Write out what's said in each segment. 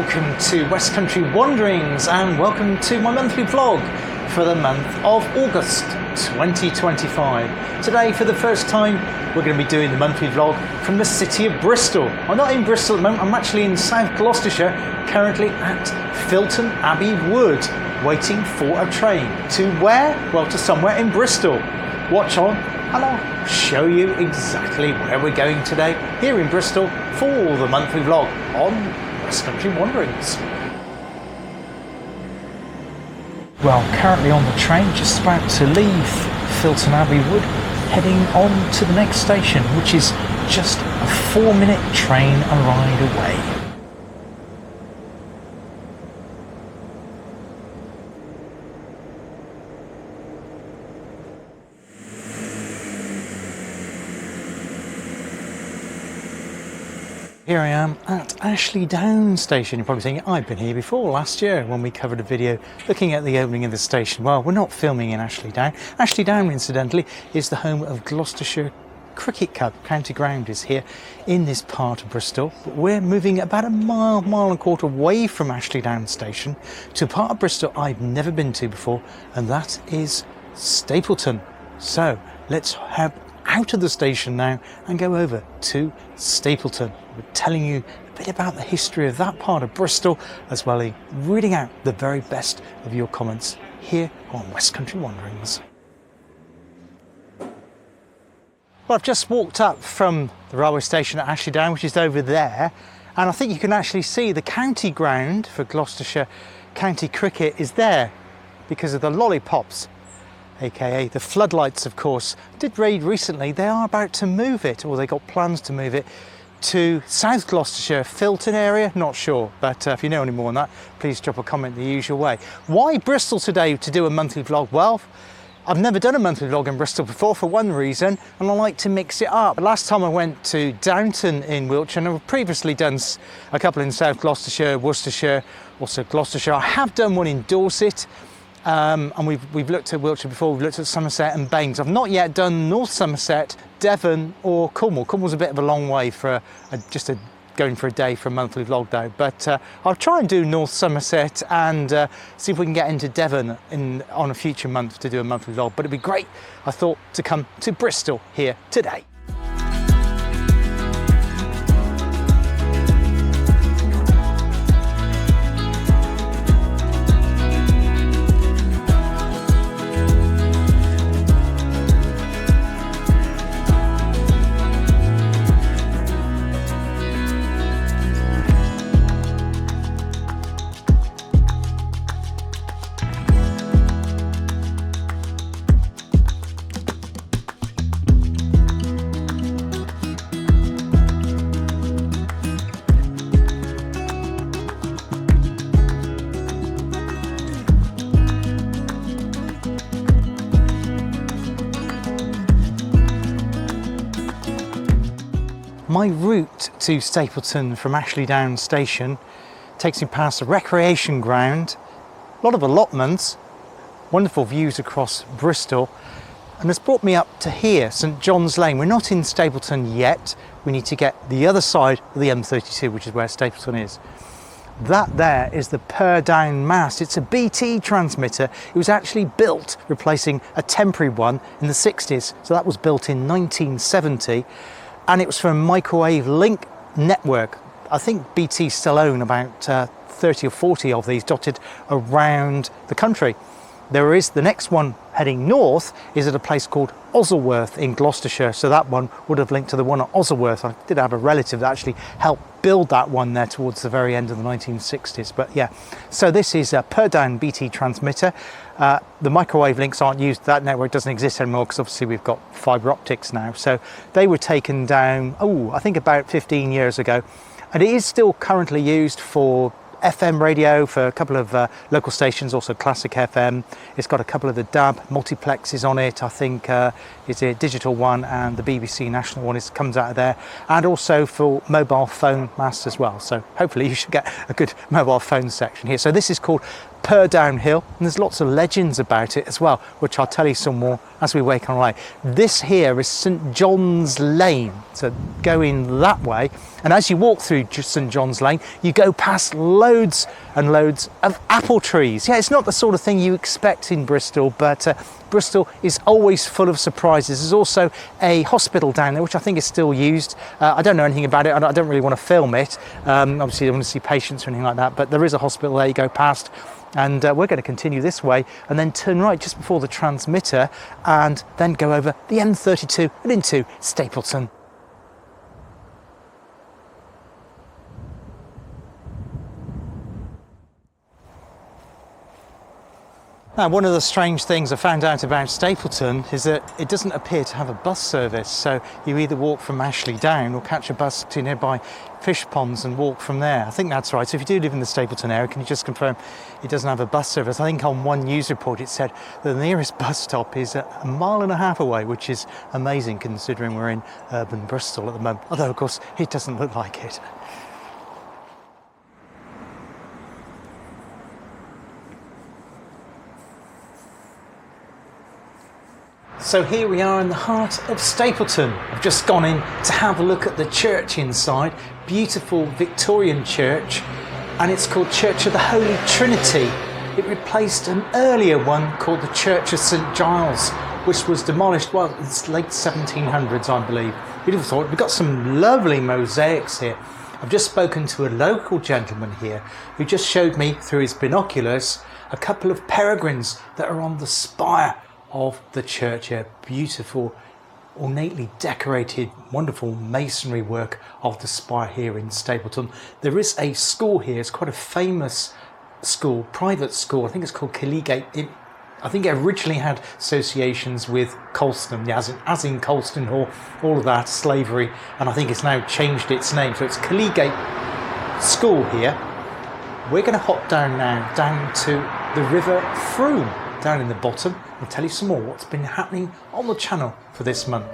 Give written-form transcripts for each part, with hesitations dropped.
welcome to Westcountry Wanderings and welcome to my monthly vlog for the month of August 2025. Today, for the first time, we're going to be doing the monthly vlog from the City of Bristol. I'm not in Bristol at the moment, I'm actually in South Gloucestershire, currently at Filton Abbey Wood, waiting for a train. To where? Well, to somewhere in Bristol. Watch on and I'll show you exactly where we're going today here in Bristol for the monthly vlog on Westcountry Wanderings. Well, currently on the train, just about to leave Filton Abbey Wood, heading on to the next station, which is just a 4-minute train ride away. Here I am at Ashley Down station. You're probably thinking, I've been here before last year when we covered a video looking at the opening of the station. Well, we're not filming in Ashley Down. Ashley Down, incidentally, is the home of Gloucestershire Cricket Club. County ground is here in this part of Bristol. But we're moving about a mile and a quarter away from Ashley Down station to a part of Bristol I've never been to before, and that is Stapleton. So let's head out of the station now and go over to Stapleton. We're telling you a bit about the history of that part of Bristol, as well as reading out the very best of your comments here on Westcountry Wanderings. Well, I've just walked up from the railway station at Ashley Down, which is over there, and I think you can actually see the county ground for Gloucestershire County Cricket is there because of the lollipops, aka the floodlights, of course. I did read recently they are about to move it, or they got plans to move it to South Gloucestershire, Filton area, not sure, but if you know any more on that, please drop a comment the usual way. Why Bristol today to do a monthly vlog? Well, I've never done a monthly vlog in Bristol before for one reason, and I like to mix it up. Last time I went to Downton in Wiltshire, and I've previously done a couple in South Gloucestershire, Worcestershire, also Gloucestershire. I have done one in Dorset, and we've looked at Wiltshire before, we've looked at Somerset and Baines. I've not yet done North Somerset, Devon or Cornwall. Cornwall's a bit of a long way for going for a day for a monthly vlog though, but I'll try and do North Somerset and see if we can get into Devon on a future month to do a monthly vlog. But it'd be great, I thought, to come to Bristol here today. My route to Stapleton from Ashley Down station takes me past a recreation ground, a lot of allotments, wonderful views across Bristol, and it's brought me up to here, St John's Lane. We're not in Stapleton yet, we need to get the other side of the M32, which is where Stapleton is. That there is the Purdown mast. It's a BT transmitter. It was actually built replacing a temporary one in the 60s, so that was built in 1970. And it was for a microwave link network. I think BT still own about 30 or 40 of these dotted around the country. There is the next one heading north is at a place called Osleworth in Gloucestershire. So that one would have linked to the one at Osleworth. I did have a relative that actually helped build that one there towards the very end of the 1960s. But yeah, so this is a Purdown BT transmitter. The microwave links aren't used. That network doesn't exist anymore because obviously we've got fibre optics now. So they were taken down, I think about 15 years ago. And it is still currently used for FM radio for a couple of local stations, also Classic FM. It's got a couple of the DAB multiplexes on it. I think it's a digital one, and the BBC national one comes out of there, and also for mobile phone masts as well. So hopefully you should get a good mobile phone section here. So this is called Purdown Hill, and there's lots of legends about it as well, which I'll tell you some more as we wake on light. This here is St John's Lane, so going that way, and as you walk through St John's Lane, you go past loads and loads of apple trees. Yeah, it's not the sort of thing you expect in Bristol, but Bristol is always full of surprises. There's also a hospital down there, which I think is still used. I don't know anything about it. I don't really want to film it. Obviously, I don't want to see patients or anything like that, but there is a hospital there you go past. And we're going to continue this way and then turn right just before the transmitter and then go over the M32 and into Stapleton. Now, one of the strange things I found out about Stapleton is that it doesn't appear to have a bus service, so you either walk from Ashley Down or catch a bus to nearby fish ponds and walk from there. I think that's right. So if you do live in the Stapleton area, can you just confirm it doesn't have a bus service? I think on one news report it said that the nearest bus stop is a mile and a half away, which is amazing considering we're in urban Bristol at the moment, although of course it doesn't look like it. So here we are in the heart of Stapleton. I've just gone in to have a look at the church inside. Beautiful Victorian church, and it's called Church of the Holy Trinity. It replaced an earlier one called the Church of St Giles, which was demolished, well, it's late 1700s, I believe. Beautiful thought. We've got some lovely mosaics here. I've just spoken to a local gentleman here who just showed me through his binoculars a couple of peregrines that are on the spire of the church here. Beautiful, ornately decorated, wonderful masonry work of the spire here in Stapleton. There is a school here. It's quite a famous school, private school. I think it's called Killegate. I think it originally had associations with Colston, yeah, as in Colston Hall, all of that, slavery, and I think it's now changed its name. So it's Killegate School here. We're going to hop down now, down to the River Froome, down in the bottom. I'll tell you some more what's been happening on the channel for this month.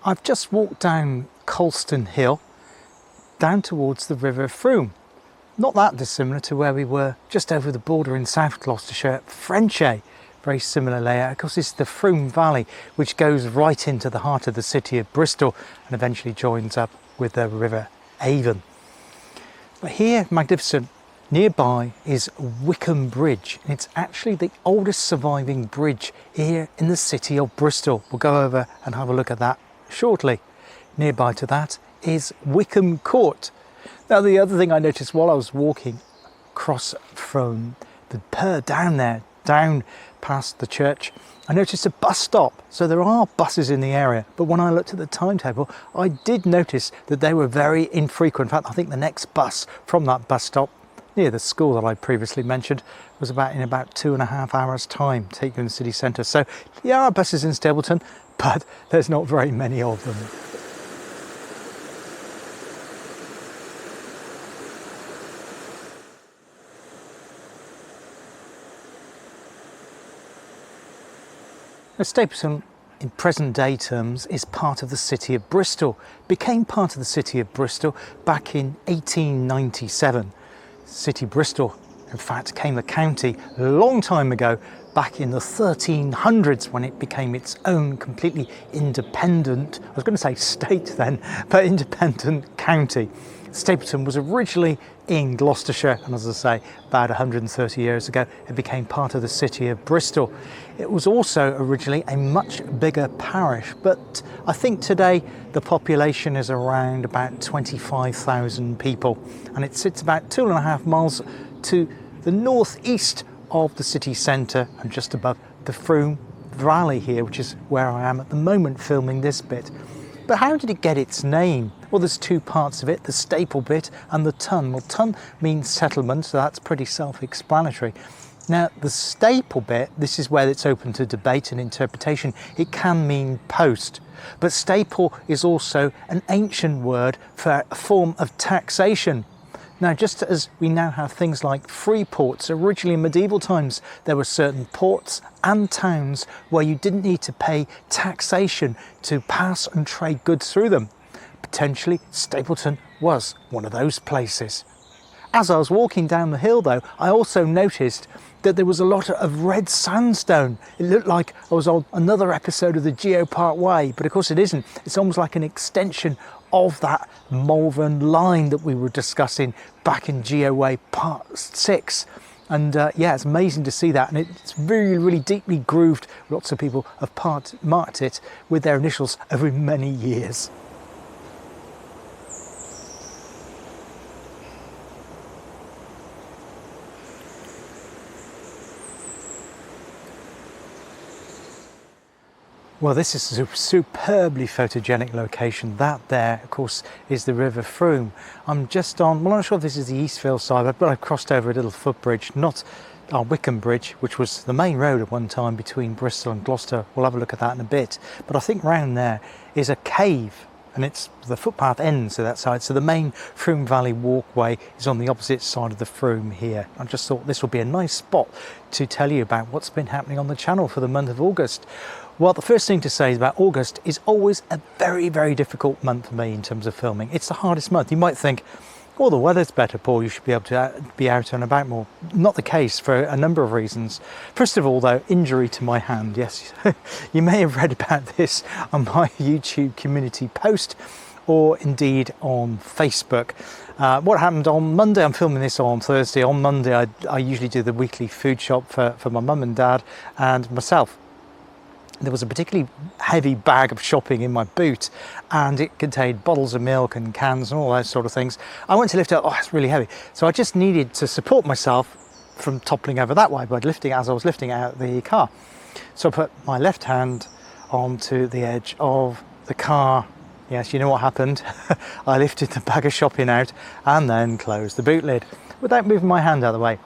I've just walked down Colston Hill, down towards the River Froome. Not that dissimilar to where we were just over the border in South Gloucestershire, Frenchay. Very similar layout. Of course, this is the Froome Valley, which goes right into the heart of the city of Bristol and eventually joins up with the River Avon. But here, magnificent, nearby is Wickham Bridge, and it's actually the oldest surviving bridge here in the city of Bristol. We'll go over and have a look at that shortly. Nearby to that is Wickham Court. Now, the other thing I noticed while I was walking across from the Purdown there, down past the church, I noticed a bus stop. So there are buses in the area, but when I looked at the timetable, I did notice that they were very infrequent. In fact, I think the next bus from that bus stop near the school that I previously mentioned was in about 2.5 hours time, take you in the city centre. So there are buses in Stapleton, but there's not very many of them. Now, Stapleton, in present day terms, is part of the City of Bristol. Became part of the City of Bristol back in 1897. City Bristol, in fact, became a county a long time ago, back in the 1300s, when it became its own completely independent, I was going to say state then, but independent county. Stapleton was originally in Gloucestershire, and as I say, about 130 years ago, it became part of the City of Bristol. It was also originally a much bigger parish, but I think today the population is around about 25,000 people, and it sits about 2.5 miles to the northeast of the city centre and just above the Froome Valley here, which is where I am at the moment filming this bit. But how did it get its name? Well, there's two parts of it, the staple bit and the tun. Well, tun means settlement, so that's pretty self-explanatory. Now, the staple bit, this is where it's open to debate and interpretation. It can mean post, but staple is also an ancient word for a form of taxation. Now, just as we now have things like free ports, originally in medieval times, there were certain ports and towns where you didn't need to pay taxation to pass and trade goods through them. Potentially, Stapleton was one of those places. As I was walking down the hill, though, I also noticed that there was a lot of red sandstone. It looked like I was on another episode of the Geo Parkway, but of course it isn't. It's almost like an extension of that Malvern line that we were discussing back in Geo Part 6. And yeah, it's amazing to see that, and it's really, really deeply grooved. Lots of people have marked it with their initials over many years. Well, this is a superbly photogenic location. That there, of course, is the River Froome. I'm just on, well, I'm not sure if this is the Eastfield side, but I've crossed over a little footbridge, not our Wickham Bridge, which was the main road at one time between Bristol and Gloucester. We'll have a look at that in a bit. But I think round there is a cave, and the footpath ends at that side. So the main Froome Valley walkway is on the opposite side of the Froome here. I just thought this would be a nice spot to tell you about what's been happening on the channel for the month of August. Well, the first thing to say is about August is always a very, very difficult month for me in terms of filming. It's the hardest month. You might think, well, the weather's better, Paul, you should be able to be out and about more. Not the case for a number of reasons. First of all, though, injury to my hand. Yes, you may have read about this on my YouTube community post or indeed on Facebook. What happened on Monday, I'm filming this on Thursday. On Monday, I usually do the weekly food shop for my mum and dad and myself. There was a particularly heavy bag of shopping in my boot, and it contained bottles of milk and cans and all those sort of things. I went to lift it up, oh, it's really heavy. So I just needed to support myself from toppling over that way by lifting as I was lifting out the car. So I put my left hand onto the edge of the car. Yes, you know what happened. I lifted the bag of shopping out and then closed the boot lid without moving my hand out of the way.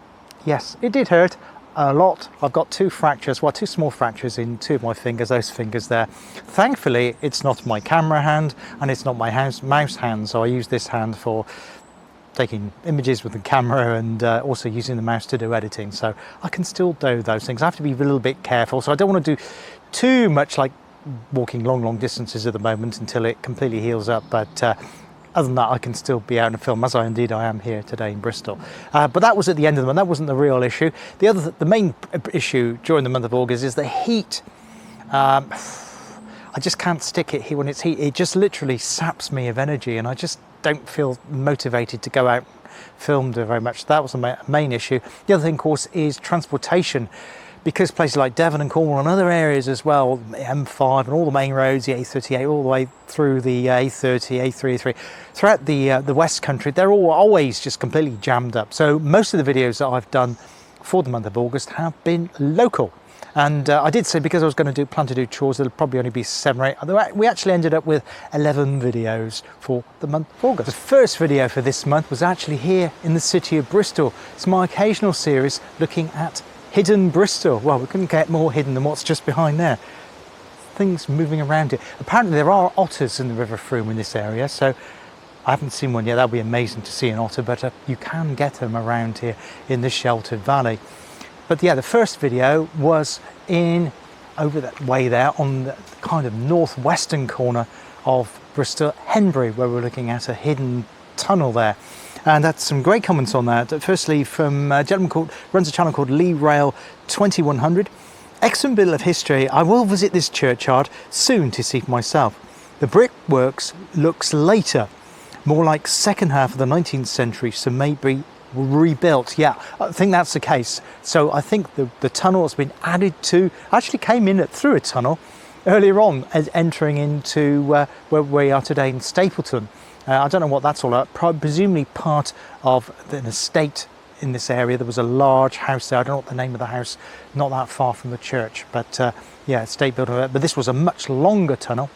Yes, it did hurt a lot. I've got two fractures, well, two small fractures in two of my fingers, those fingers there. Thankfully, it's not my camera hand and it's not my mouse hand, so I use this hand for taking images with the camera and also using the mouse to do editing, so I can still do those things. I have to be a little bit careful, so I don't want to do too much like walking long distances at the moment until it completely heals up, but other than that, I can still be out and film, as I am here today in Bristol. But that was at the end of the month. That wasn't the real issue. The main issue during the month of August is the heat. I just can't stick it here when it's heat. It just literally saps me of energy, and I just don't feel motivated to go out filmed very much. That was the main issue. The other thing, of course, is transportation. Because places like Devon and Cornwall and other areas as well, M5 and all the main roads, the A38, all the way through the A30, A33, throughout the Westcountry, they're all always just completely jammed up. So most of the videos that I've done for the month of August have been local. And I did say, because I was going to plan to do chores, there'll probably only be 7 or 8. Although we actually ended up with 11 videos for the month of August. The first video for this month was actually here in the city of Bristol. It's my occasional series looking at hidden Bristol. Well, we couldn't get more hidden than what's just behind there. Things moving around it. Apparently there are otters in the River Froome in this area, so I haven't seen one yet. That'll be amazing to see an otter, but you can get them around here in the sheltered valley. But yeah, the first video was in over that way there on the kind of northwestern corner of Bristol, Henbury, where we're looking at a hidden tunnel there. And that's some great comments on that. Firstly, from a gentleman who runs a channel called Lee Rail 2100. Excellent bit of history. I will visit this churchyard soon to see for myself. The brickworks looks later, more like second half of the 19th century, so maybe rebuilt. Yeah, I think that's the case. So I think the tunnel has been added to, actually came in through a tunnel earlier on as entering into where we are today in Stapleton. I don't know what that's all about. Presumably part of an estate in this area. There was a large house there. I don't know what the name of the house, not that far from the church, but yeah, estate building. But this was a much longer tunnel,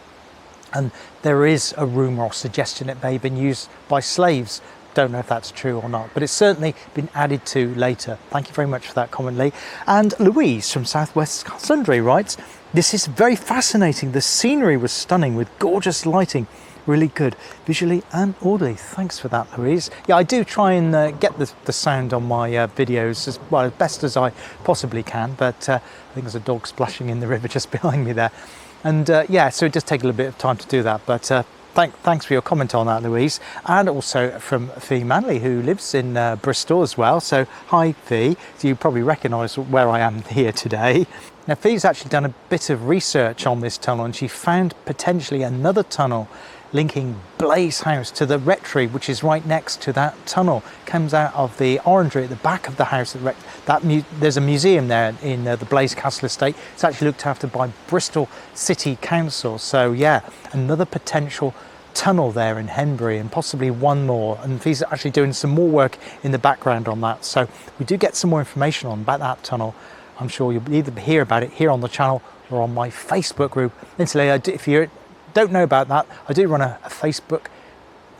and there is a rumour or suggestion it may have been used by slaves. Don't know if that's true or not, but it's certainly been added to later. Thank you very much for that comment, Lee. And Louise from Southwest Sundry writes, this is very fascinating. The scenery was stunning with gorgeous lighting. Really good visually and audibly. Thanks for that, Louise. Yeah, I do try and get the sound on my videos as well, as best as I possibly can, but I think there's a dog splashing in the river just behind me there. And yeah, so it does take a little bit of time to do that, but thanks for your comment on that, Louise. And also from Fee Manley, who lives in Bristol as well. So hi, Fee. So you probably recognise where I am here today. Now, Fee's actually done a bit of research on this tunnel, and she found potentially another tunnel linking Blaze House to the rectory, which is right next to that tunnel. Comes out of the orangery at the back of the house. There's a museum there in the Blaze Castle estate. It's actually looked after by Bristol City Council. So yeah, another potential tunnel there in Henbury, and possibly one more. And he's actually doing some more work in the background on that. So we do get some more information about that tunnel. I'm sure you'll either hear about it here on the channel or on my Facebook group. Incidentally, if you don't know about that, I do run a Facebook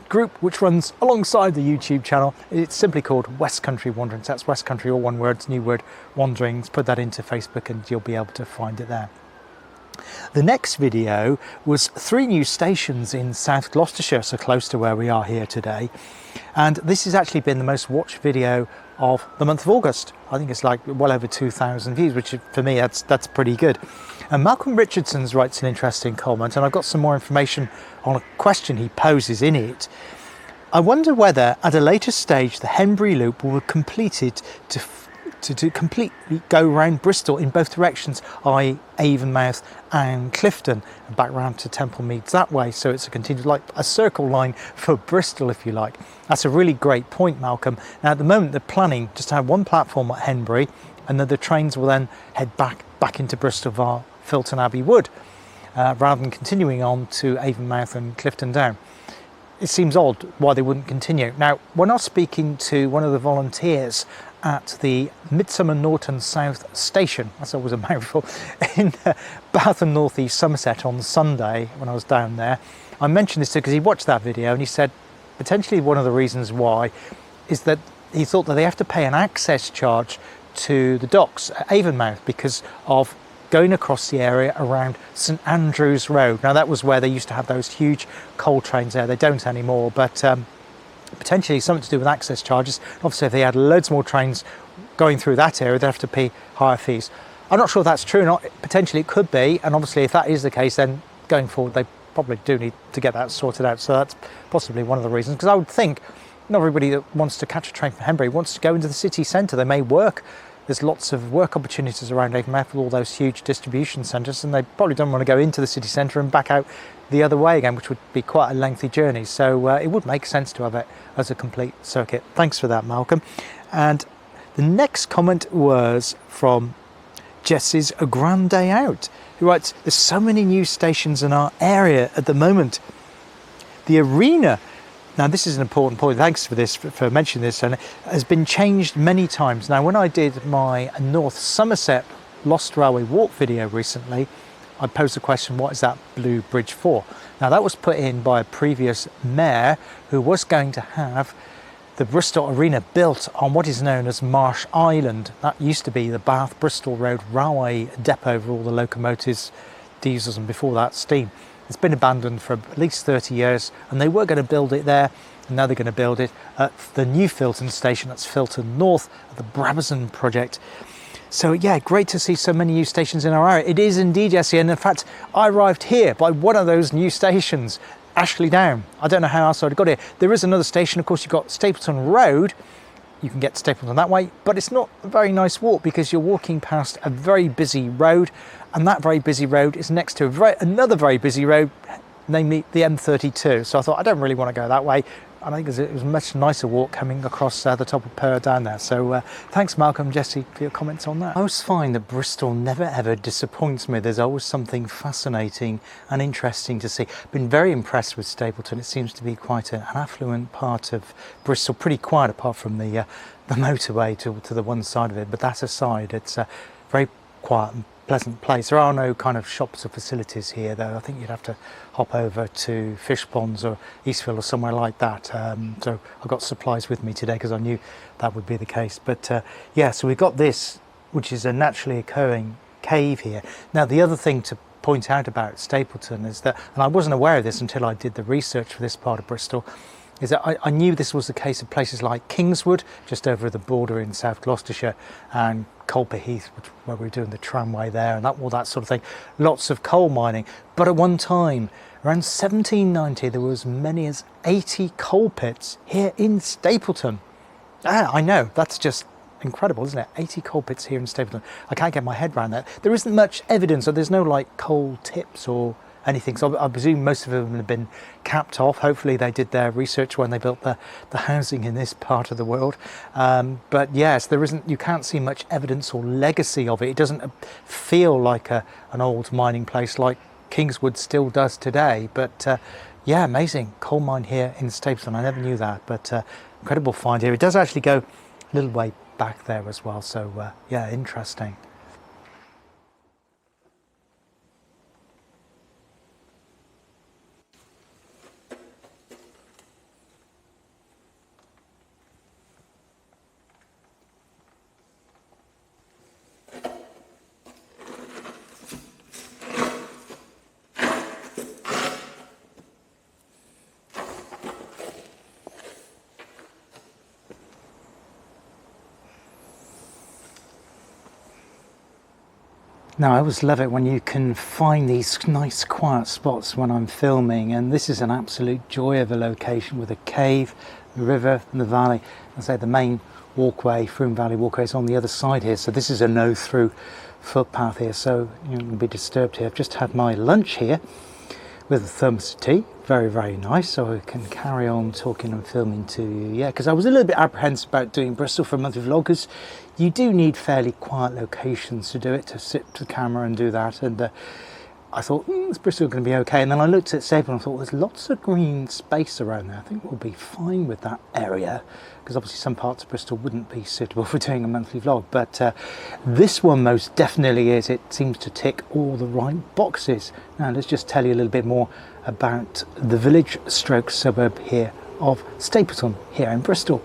group which runs alongside the YouTube channel. It's simply called Westcountry Wanderings. That's Westcountry, all one word, new word, Wanderings. Put that into Facebook and you'll be able to find it there. The next video was 3 new stations in South Gloucestershire, so close to where we are here today. And this has actually been the most watched video of the month of August. I think it's like well over 2,000 views, which for me, that's pretty good. And Malcolm Richardson's writes an interesting comment, and I've got some more information on a question he poses in it. I wonder whether at a later stage the Henbury Loop will be completed to completely go around Bristol in both directions, i.e. Avonmouth and Clifton, and back round to Temple Meads that way. So it's a continued, like a circle line for Bristol, if you like. That's a really great point, Malcolm. Now at the moment they're planning just to have one platform at Henbury, and then the trains will then head back into Bristol via Filton Abbey Wood, rather than continuing on to Avonmouth and Clifton Down. It seems odd why they wouldn't continue. Now, when I was speaking to one of the volunteers at the Midsummer Norton South Station, that's always a mouthful, in Bath and North East Somerset on Sunday when I was down there, I mentioned this to him because he watched that video, and he said potentially one of the reasons why is that he thought that they have to pay an access charge to the docks at Avonmouth because of going across the area around St Andrews Road. Now that was where they used to have those huge coal trains there. They don't anymore, but potentially something to do with access charges. Obviously if they had loads more trains going through that area, they'd have to pay higher fees. I'm not sure if that's true or not. Potentially it could be, and obviously if that is the case, then going forward they probably do need to get that sorted out. So that's possibly one of the reasons, because I would think not everybody that wants to catch a train from Henbury wants to go into the city centre. They may work. There's lots of work opportunities around Avonmouth with all those huge distribution centres, and they probably don't want to go into the city centre and back out the other way again, which would be quite a lengthy journey. So it would make sense to have it as a complete circuit. Thanks for that, Malcolm. And the next comment was from Jess's A Grand Day Out, who writes, there's so many new stations in our area at the moment. The arena Now this is an important point, thanks for this, for mentioning this, and it has been changed many times. Now when I did my North Somerset Lost Railway Walk video recently, I posed the question, what is that blue bridge for? Now that was put in by a previous mayor who was going to have the Bristol Arena built on what is known as Marsh Island. That used to be the Bath-Bristol Road Railway depot for all the locomotives, diesels, and before that steam. It's been abandoned for at least 30 years, and they were going to build it there, and now they're going to build it at the new Filton station, that's Filton North, at the Brabazon project. So yeah, great to see so many new stations in our area. It is indeed, Jesse, and in fact, I arrived here by one of those new stations, Ashley Down. I don't know how else I'd got here. There is another station, of course, you've got Stapleton Road. You can get to Stapleton that way, but it's not a very nice walk because you're walking past a very busy road, and that very busy road is next to another very busy road, namely the M32. So I thought, I don't really want to go that way. I think it was a much nicer walk coming across the top of Purdown there. So thanks, Malcolm, Jesse, for your comments on that. I always find that Bristol never ever disappoints me. There's always something fascinating and interesting to see. Been very impressed with Stapleton. It seems to be quite an affluent part of Bristol, pretty quiet apart from the motorway to the one side of it. But that aside, it's a very quiet and pleasant place. There are no kind of shops or facilities here, though. I think you'd have to hop over to Fish Ponds or Eastfield or somewhere like that. So I've got supplies with me today because I knew that would be the case. But yeah, so we've got this, which is a naturally occurring cave here. Now, the other thing to point out about Stapleton is that, and I wasn't aware of this until I did the research for this part of Bristol, is that I knew this was the case of places like Kingswood, just over the border in South Gloucestershire, and Colper Heath, where we were doing the tramway there, and all that sort of thing. Lots of coal mining. But at one time, around 1790, there were as many as 80 coal pits here in Stapleton. I know, that's just incredible, isn't it? 80 coal pits here in Stapleton. I can't get my head around that. There isn't much evidence, or there's no like coal tips or anything, so I presume most of them have been capped off. Hopefully they did their research when they built the housing in this part of the world. But yes, you can't see much evidence or legacy of it. It doesn't feel like an old mining place like Kingswood still does today. But yeah, amazing coal mine here in Stapleton. I never knew that, but incredible find here. It does actually go a little way back there as well, so yeah, interesting. Now, I always love it when you can find these nice quiet spots when I'm filming, and this is an absolute joy of a location with a cave, the river and the valley. I say the main walkway, Froome Valley Walkway, is on the other side here, so this is a no-through footpath here, so you won't be disturbed here. I've just had my lunch here with a thermos of tea, very, very nice, so I can carry on talking and filming to you. Yeah, because I was a little bit apprehensive about doing Bristol for a monthly vlog, because you do need fairly quiet locations to do it, to sit to the camera and do that, and I thought, is Bristol going to be okay? And then I looked at Stapleton and I thought, there's lots of green space around there. I think we'll be fine with that area, because obviously some parts of Bristol wouldn't be suitable for doing a monthly vlog. But this one most definitely is. It seems to tick all the right boxes. Now let's just tell you a little bit more about the village stroke suburb here of Stapleton here in Bristol.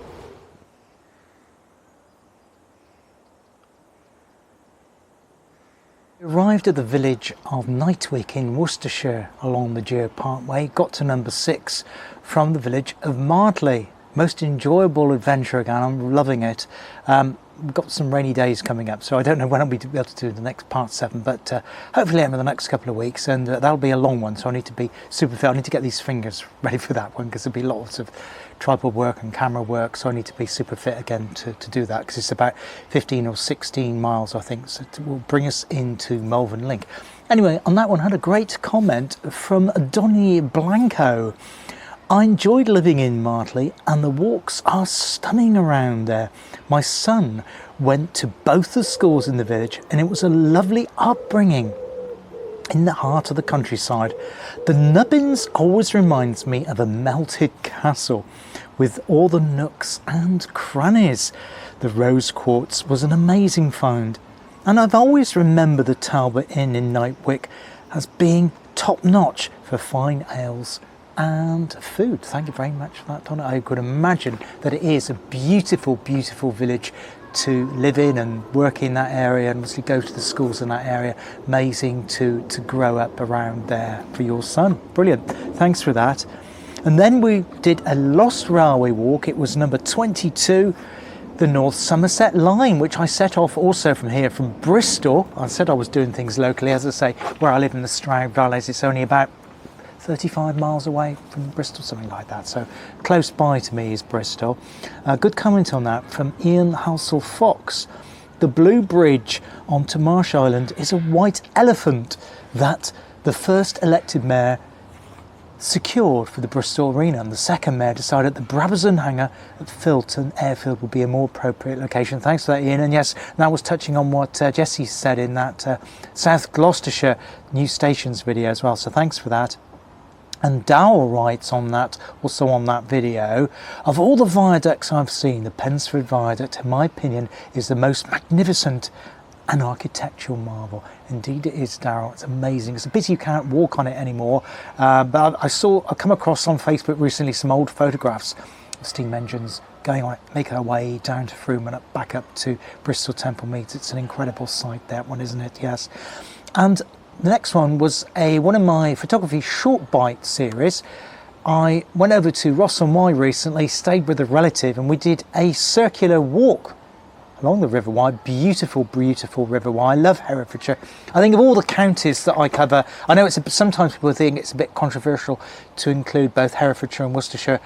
Arrived at the village of Knightwick in Worcestershire along the Geo Parkway, got to number 6 from the village of Mardley. Most enjoyable adventure again, I'm loving it. We've got some rainy days coming up, so I don't know when I'll be able to do the next part 7, but hopefully over the next couple of weeks, and that'll be a long one, so I need to be super fit. I need to get these fingers ready for that one, because there'll be lots of tripod work and camera work, so I need to be super fit again to do that, because it's about 15 or 16 miles, I think, so it will bring us into Malvern Link. Anyway, on that one, I had a great comment from Donny Blanco. I enjoyed living in Mardley, and the walks are stunning around there. My son went to both the schools in the village, and it was a lovely upbringing. in the heart of the countryside. The nubbins always reminds me of a melted castle with all the nooks and crannies. The rose quartz was an amazing find, and I've always remembered the Talbot Inn in Knightwick as being top notch for fine ales and food. Thank you very much for that, Donna. I could imagine that it is a beautiful, beautiful village to live in and work in that area, and obviously go to the schools in that area. Amazing to grow up around there for your son. Brilliant. Thanks for that. And then we did a Lost Railway walk. It was number 22, the North Somerset line, which I set off also from here, from Bristol. I said I was doing things locally. As I say, where I live in the Stroud Valleys, it's only about 35 miles away from Bristol, something like that. So close by to me is Bristol. Good comment on that from Ian Halsell Fox. The Blue Bridge onto Marsh Island is a white elephant that the first elected mayor secured for the Bristol Arena, and the second mayor decided the Brabazon hangar at Filton Airfield would be a more appropriate location. Thanks for that, Ian. And yes, that was touching on what Jessie said in that South Gloucestershire new stations video as well, so thanks for that. And Dowell writes on that, also on that video, of all the viaducts I've seen, the Pensford Viaduct, in my opinion, is the most magnificent an architectural marvel. Indeed it is, Darren. It's amazing. It's a pity you can't walk on it anymore, but I come across on Facebook recently some old photographs of steam engines going on it, making their way down to Frome and back up to Bristol Temple Meads. It's an incredible sight, that one, isn't it? Yes. And the next one was one of my photography short bite series. I went over to Ross and Wye recently, stayed with a relative, and we did a circular walk along the River Wye. Beautiful, beautiful River Wye. I love Herefordshire. I think of all the counties that I cover, I know sometimes people think it's a bit controversial to include both Herefordshire and Worcestershire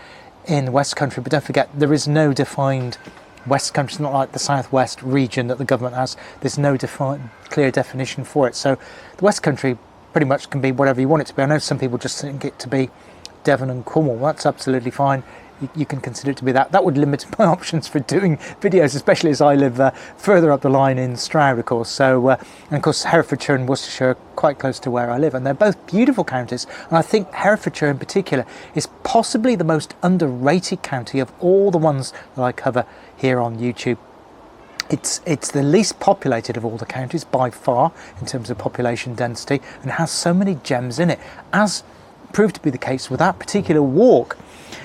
in the Westcountry, but don't forget there is no defined Westcountry. It's not like the Southwest region that the government has. There's no clear definition for it. So the Westcountry pretty much can be whatever you want it to be. I know some people just think it to be Devon and Cornwall. That's absolutely fine. You can consider it to be that. That would limit my options for doing videos, especially as I live further up the line in Stroud, of course. So, and of course, Herefordshire and Worcestershire are quite close to where I live, and they're both beautiful counties. And I think Herefordshire in particular is possibly the most underrated county of all the ones that I cover here on YouTube. It's the least populated of all the counties by far in terms of population density, and has so many gems in it, as proved to be the case with that particular walk.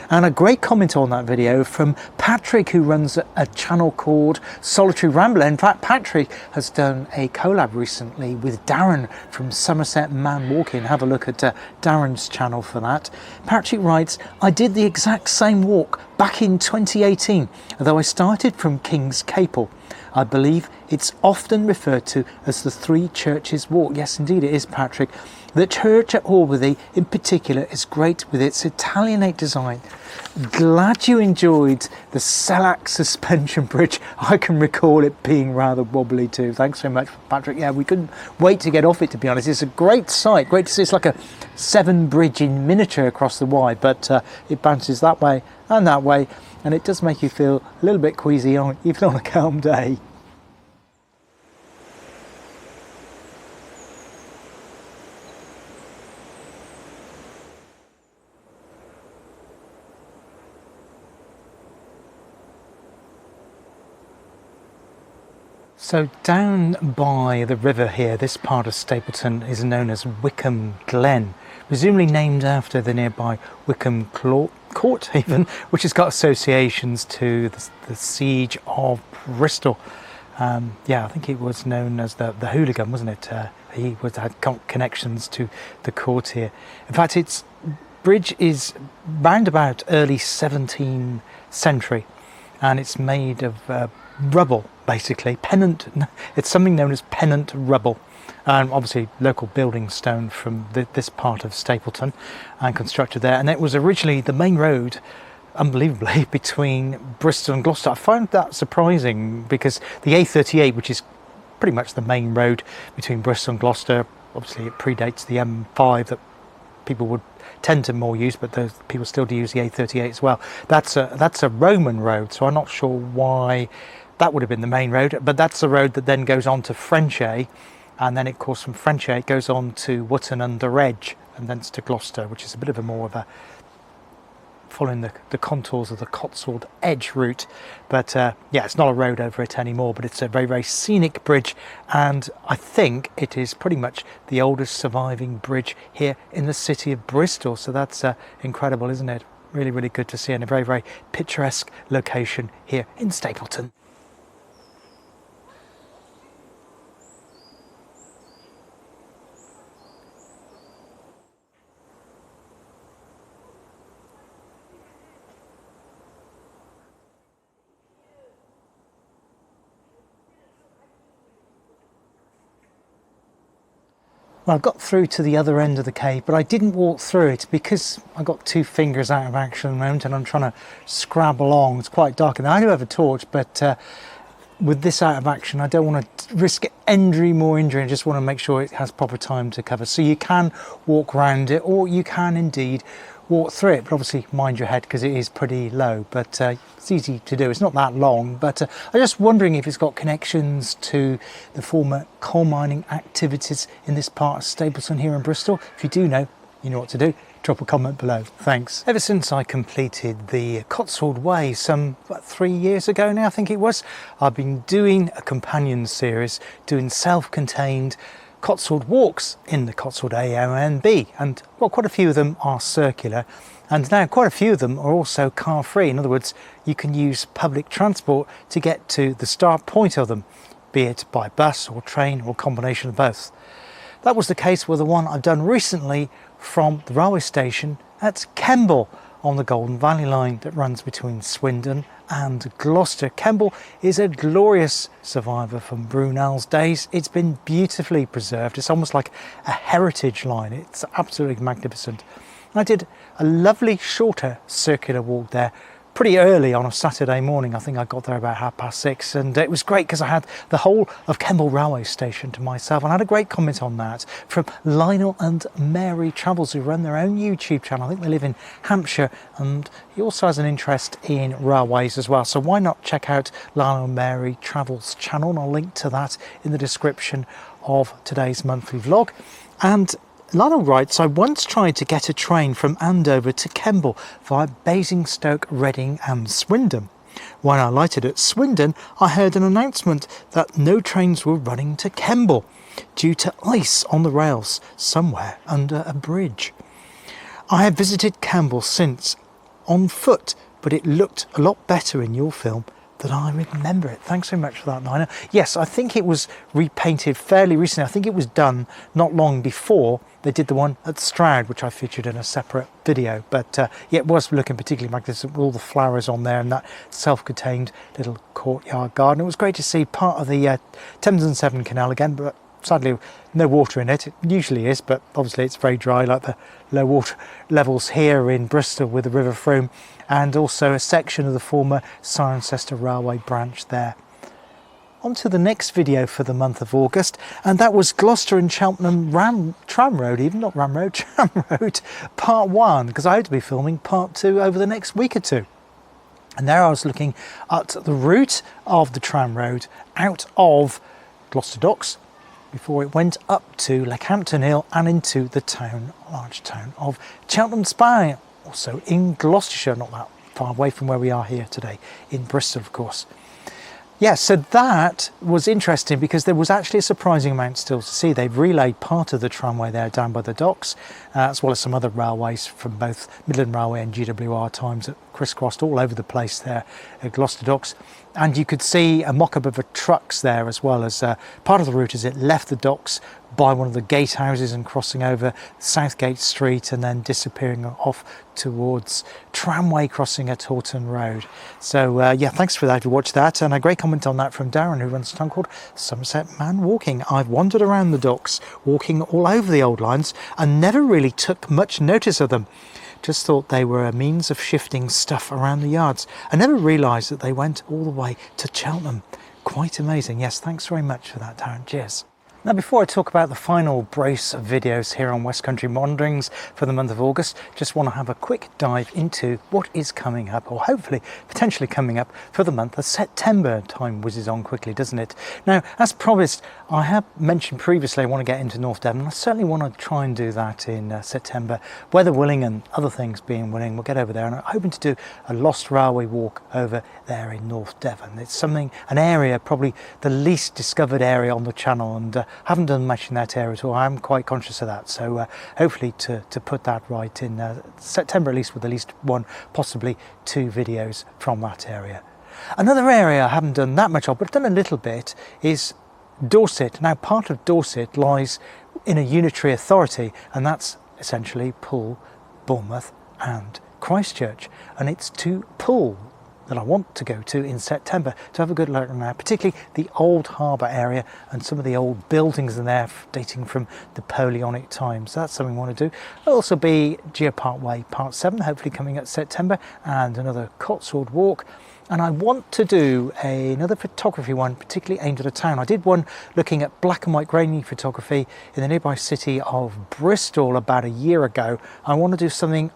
And a great comment on that video from Patrick, who runs a channel called Solitary Rambler. In fact, Patrick has done a collab recently with Darren from Somerset Man Walking. Have a look at Darren's channel for that. Patrick writes, I did the exact same walk back in 2018, although I started from King's Capel. I believe it's often referred to as the Three Churches Walk. Yes, indeed it is, Patrick. The church at Alworthy in particular is great with its Italianate design. Glad you enjoyed the Selak suspension bridge. I can recall it being rather wobbly too. Thanks so much, Patrick. Yeah, we couldn't wait to get off it, to be honest. It's a great sight. Great to see. It's like a 7 bridge in miniature across the Wye, but it bounces that way, and it does make you feel a little bit queasy even on a calm day. So down by the river here, this part of Stapleton is known as Wickham Glen, presumably named after the nearby Wickham Court even, which has got associations to the siege of Bristol. Yeah, I think it was known as the hooligan, wasn't it? He had connections to the court here. In fact, its bridge is round about early 17th century, and it's made of rubble, basically. It's something known as pennant rubble, and obviously local building stone from this part of Stapleton, and constructed there. And it was originally the main road, unbelievably, between Bristol and Gloucester. I found that surprising, because the A38, which is pretty much the main road between Bristol and Gloucester, obviously it predates the M5 that people would tend to more use, but those people still do use the A38 as well. That's a Roman road, so I'm not sure why that would have been the main road, but that's the road that then goes on to Frenchay, and then of course from Frenchay it goes on to Wootton under Edge and thence to Gloucester, which is a bit of a more of a following the contours of the Cotswold Edge route. But yeah, it's not a road over it anymore, but it's a very, very scenic bridge, and I think it is pretty much the oldest surviving bridge here in the city of Bristol. So that's incredible, isn't it? Really, really good to see, and a very, very picturesque location here in Stapleton. Well, I got through to the other end of the cave, but I didn't walk through it because I got 2 fingers out of action at the moment and I'm trying to scrab along. It's quite dark, and I do have a torch, but with this out of action, I don't want to risk any more injury. I just want to make sure it has proper time to cover. So you can walk around it, or you can indeed walk through it, but obviously mind your head because it is pretty low, but it's easy to do. It's not that long, but I'm just wondering if it's got connections to the former coal mining activities in this part of Stapleton here in Bristol. If you do know, you know what to do. Drop a comment below. Thanks. Ever since I completed the Cotswold Way some 3 years ago now, I think it was, I've been doing a companion series, doing self-contained Cotswold walks in the Cotswold A, O and B, and well, quite a few of them are circular, and now quite a few of them are also car free. In other words, you can use public transport to get to the start point of them, be it by bus or train or a combination of both. That was the case with the one I've done recently from the railway station at Kemble on the Golden Valley line that runs between Swindon and Gloucester. Kemble is a glorious survivor from Brunel's days. It's been beautifully preserved. It's almost like a heritage line. It's absolutely magnificent. I did a lovely shorter circular walk there pretty early on a Saturday morning. I think I got there about 6:30, and it was great because I had the whole of Kemble railway station to myself, and I had a great comment on that from Lionel and Mary Travels, who run their own YouTube channel. I think they live in Hampshire, and he also has an interest in railways as well, so why not check out Lionel and Mary Travels channel, and I'll link to that in the description of today's monthly vlog. And Lionel writes, I once tried to get a train from Andover to Kemble via Basingstoke, Reading and Swindon. When I alighted at Swindon, I heard an announcement that no trains were running to Kemble due to ice on the rails somewhere under a bridge. I have visited Kemble since on foot, but it looked a lot better in your film than I remember it. Thanks so much for that, Nina. Yes, I think it was repainted fairly recently. I think it was done not long before they did the one at Stroud, which I featured in a separate video. But yeah, it was looking particularly magnificent with all the flowers on there and that self-contained little courtyard garden. It was great to see part of the Thames and Severn Canal again, but sadly no water in it. It usually is, but obviously it's very dry, like the low water levels here in Bristol with the River Frome, and also a section of the former Cirencester Railway branch there. On to the next video for the month of August, and that was Gloucester and Cheltenham Tram Road, Tram Road, part 1, because I hope to be filming part 2 over the next week or two. And there I was looking at the route of the tram road out of Gloucester Docks before it went up to Leckhampton Hill and into the large town of Cheltenham Spa, also in Gloucestershire, not that far away from where we are here today, in Bristol, of course. Yeah, so that was interesting because there was actually a surprising amount still to see. They've relayed part of the tramway there down by the docks, as well as some other railways from both Midland Railway and GWR times that crisscrossed all over the place there at Gloucester Docks. And you could see a mock-up of the trucks there, as well as part of the route as it left the docks by one of the gatehouses and crossing over Southgate Street and then disappearing off towards tramway crossing at Horton Road. So yeah, thanks for that if you watched that, and a great comment on that from Darren, who runs a town called Somerset Man Walking. I've wandered around the docks walking all over the old lines and never really took much notice of them. Just thought they were a means of shifting stuff around the yards. I never realised that they went all the way to Cheltenham. Quite amazing. Yes, thanks very much for that, Darren. Cheers. Now, before I talk about the final brace of videos here on Westcountry Wanderings for the month of August, just want to have a quick dive into what is coming up, or hopefully potentially coming up, for the month of September. Time whizzes on quickly, doesn't it? Now, as promised, I have mentioned previously I want to get into North Devon. I certainly want to try and do that in September. Weather willing and other things being willing, we'll get over there, and I'm hoping to do a Lost Railway walk over there in North Devon. It's an area, probably the least discovered area on the channel, and haven't done much in that area at all. I'm quite conscious of that, so hopefully to put that right in September, at least with at least one, possibly two videos from that area. Another area I haven't done that much of, but I've done a little bit, is Dorset. Now, part of Dorset lies in a unitary authority, and that's essentially Poole, Bournemouth and Christchurch, and it's to Poole that I want to go to in September to have a good look around, particularly the old harbour area and some of the old buildings in there dating from Napoleonic times. So that's something I want to do. There'll also be Geo Parkway Part 7, hopefully coming up September, and another Cotswold walk. And I want to do another photography one, particularly aimed at a town. I did one looking at black and white grainy photography in the nearby city of Bristol about a year ago. I want to do something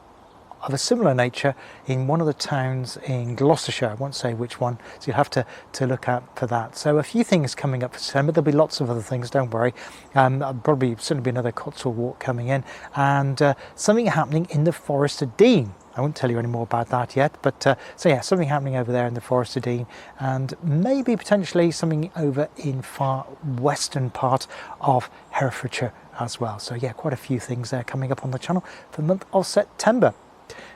of a similar nature in one of the towns in Gloucestershire. I won't say which one, so you'll have to look out for that. So a few things coming up for September. There'll be lots of other things, don't worry. Probably certainly be another Cotswold walk coming in, and something happening in the Forest of Dean. I won't tell you any more about that yet, but so yeah, something happening over there in the Forest of Dean, and maybe potentially something over in far western part of Herefordshire as well. So yeah, quite a few things there coming up on the channel for the month of September.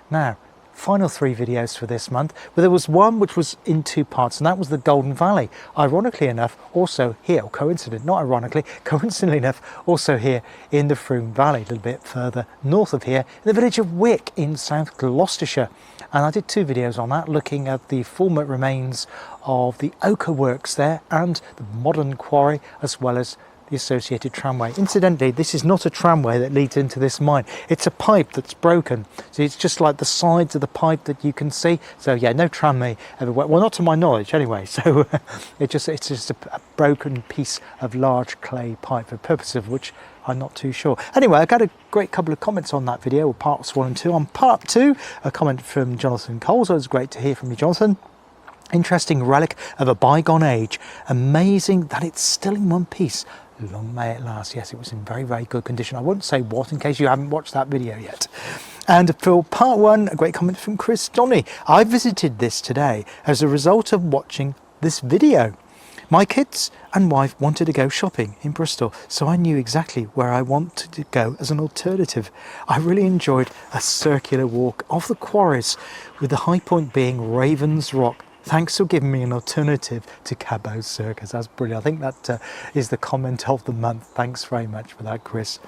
Now, final three videos for this month, but there was one which was in two parts, and that was the Golden Valley. Ironically enough, also here, or coincidentally enough, also here in the Froome Valley, a little bit further north of here, in the village of Wick in South Gloucestershire. And I did two videos on that, looking at the former remains of the ochre works there and the modern quarry, as well as the associated tramway. Incidentally, this is not a tramway that leads into this mine. It's a pipe that's broken. So it's just like the sides of the pipe that you can see. So yeah, no tramway everywhere. Well, not to my knowledge anyway. So it's just a broken piece of large clay pipe, for purpose of which I'm not too sure. Anyway, I got a great couple of comments on that video, parts 1 and 2. On part 2, a comment from Jonathan Cole. So it was great to hear from you, Jonathan. Interesting relic of a bygone age. Amazing that it's still in one piece. Long may it last. Yes, it was in very, very good condition. I won't say what in case you haven't watched that video yet. And for part 1, a great comment from Chris Donny. I visited this today as a result of watching this video. My kids and wife wanted to go shopping in Bristol, so I knew exactly where I wanted to go as an alternative. I really enjoyed a circular walk of the quarries, with the high point being Ravens Rock. Thanks for giving me an alternative to Cabot Circus. That's brilliant. I think that is the comment of the month. Thanks very much for that, Chris.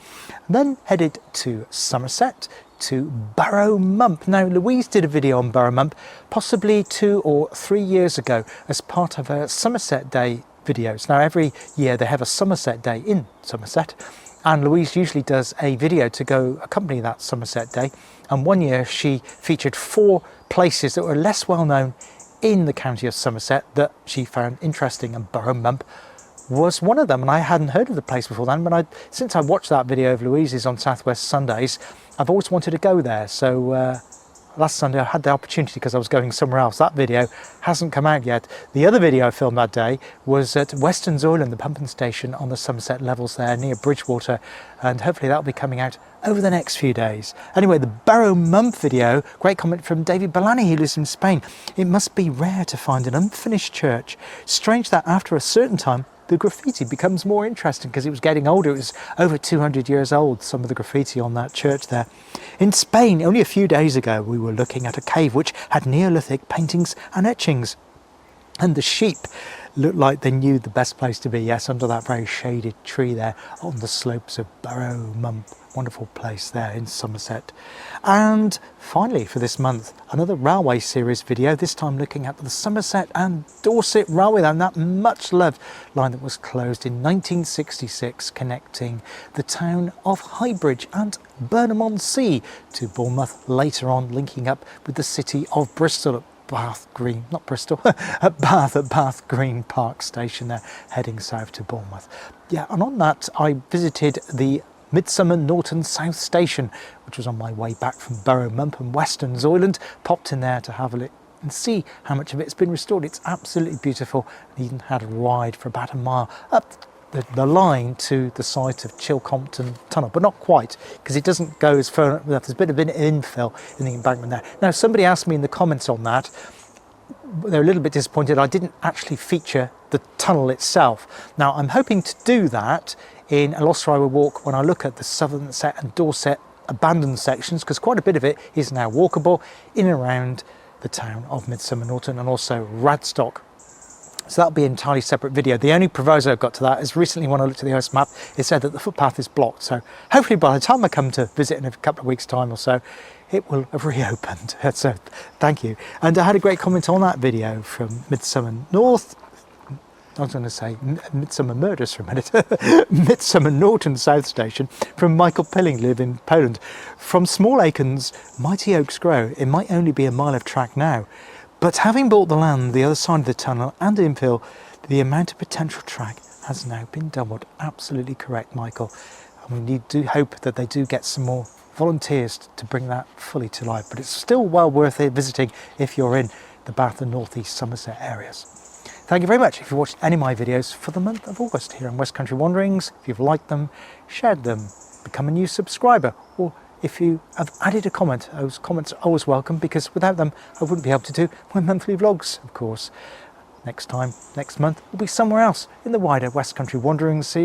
And then headed to Somerset, to Barrow Mump. Now, Louise did a video on Barrow Mump possibly 2 or 3 years ago as part of her Somerset Day videos. Now, every year they have a Somerset Day in Somerset, and Louise usually does a video to go accompany that Somerset Day. And one year she featured 4 places that were less well known in the county of Somerset that she found interesting, and Barrow Mump was one of them. And I hadn't heard of the place before then, but since I watched that video of Louise's on Southwest Sundays, I've always wanted to go there. So last Sunday I had the opportunity because I was going somewhere else. That video hasn't come out yet. The other video I filmed that day was at Weston's Oil and the pumping station on the Somerset levels there near Bridgewater, and hopefully that'll be coming out over the next few days. Anyway, the Barrow Mump video, great comment from David Bellani, he lives in Spain. It must be rare to find an unfinished church. Strange that after a certain time the graffiti becomes more interesting, because it was getting older. It was over 200 years old, some of the graffiti on that church there. In Spain, only a few days ago, we were looking at a cave which had Neolithic paintings and etchings. And the sheep looked like they knew the best place to be, yes, under that very shaded tree there on the slopes of Barrow Mump. Wonderful place there in Somerset. And finally for this month, another railway series video, this time looking at the Somerset and Dorset Railway line, that much loved line that was closed in 1966, connecting the town of Highbridge and Burnham-on-Sea to Bournemouth, later on linking up with the city of Bristol Bath Green, not Bristol, at Bath Green Park Station there, heading south to Bournemouth. Yeah, and on that I visited the Midsummer Norton South Station, which was on my way back from Borough Mump and Western Zoyland. Popped in there to have a look and see how much of it's been restored. It's absolutely beautiful, and even had a ride for about a mile up the line to the site of Chilcompton Tunnel, but not quite, because it doesn't go as far enough. There's a bit of an infill in the embankment there. Now, somebody asked me in the comments on that, they're a little bit disappointed I didn't actually feature the tunnel itself. Now, I'm hoping to do that in a Lost River walk when I look at the Somerset and Dorset abandoned sections, because quite a bit of it is now walkable in and around the town of Midsummer Norton, and also Radstock. So that'll be an entirely separate video. The only proviso I've got to that is recently when I looked at the OS map, it said that the footpath is blocked. So hopefully by the time I come to visit in a couple of weeks' time or so, it will have reopened. So thank you. And I had a great comment on that video from Midsummer North. I was going to say Midsummer Murders for a minute. Midsummer Norton South Station from Michael Pilling, live in Poland. From small acorns, mighty oaks grow. It might only be a mile of track now, but having bought the land the other side of the tunnel and infill, the amount of potential track has now been doubled. Absolutely correct, Michael. And we do hope that they do get some more volunteers to bring that fully to life. But it's still well worth it visiting if you're in the Bath and North East Somerset areas. Thank you very much if you watched any of my videos for the month of August here on Westcountry Wanderings. If you've liked them, shared them, become a new subscriber, or if you have added a comment, those comments are always welcome, because without them I wouldn't be able to do my monthly vlogs, of course. Next month, will be somewhere else in the wider Westcountry Wanderings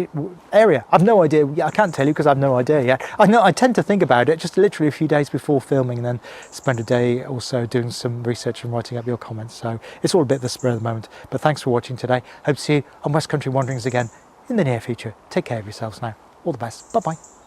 area. I've no idea, I can't tell you because I've no idea yet. I tend to think about it just literally a few days before filming, and then spend a day or so doing some research and writing up your comments. So it's all a bit the spur of the moment. But thanks for watching today. Hope to see you on Westcountry Wanderings again in the near future. Take care of yourselves now. All the best. Bye-bye.